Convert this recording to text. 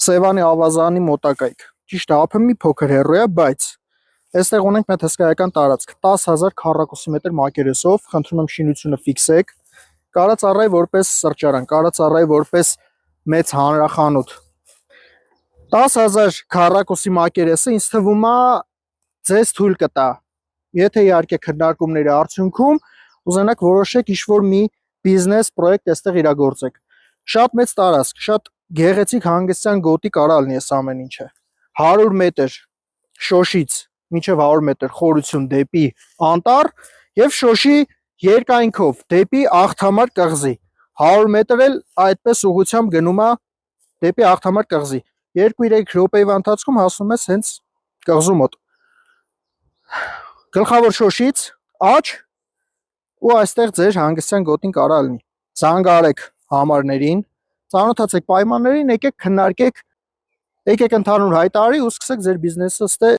Սևանի ավազանի մոտակայք։ Ճիշտ է, ափը մի փոքր հեռու է, բայց այստեղ ունենք մեր հսկայական տարածք 10,000 քառակուսի մետր մակերեսով, խնդրում եմ շինությունը ֆիքսեք։ Կարա ծառայի որպես սրճարան, կարա ծառայի որպես մեծ հանրախանութ։ 10,000 քառակուսի մակերեսը ինձ թվում է ձեզ թույլ կտա, եթե իհարկե քննարկումների արդյունքում ուզենաք որոշեք ինչ-որ մի բիզնես պրոյեկտ այստեղ իրագործեք։ Շատ մեծ տարածք, շատ գեղեցիկ հանգստյան գոտի կարա լինի այս ամեն ինչը։ 100 մետր Շոշից մինչև 100 մետր խորություն դեպի անտառ եւ Շոշի երկայնքով դեպի Աղթամար կղզի։ 100 մետր էլ այդպես ուղղությամբ գնում է դեպի Աղթամար կղզի։ 2-3 րոպեի ընթացքում հասնում ես հենց կղզու մոտ։ Գլխավոր Շոշից աջ ու այստեղ ձեր հանգստյան գոտին կարա լինի։ Զանգարեք համարներին, ծանոթացեք պայմաններին, եկեք քննարկեք, եկեք ընդհանուր հայտարարի ու սկսեք ձեր բիզնեսը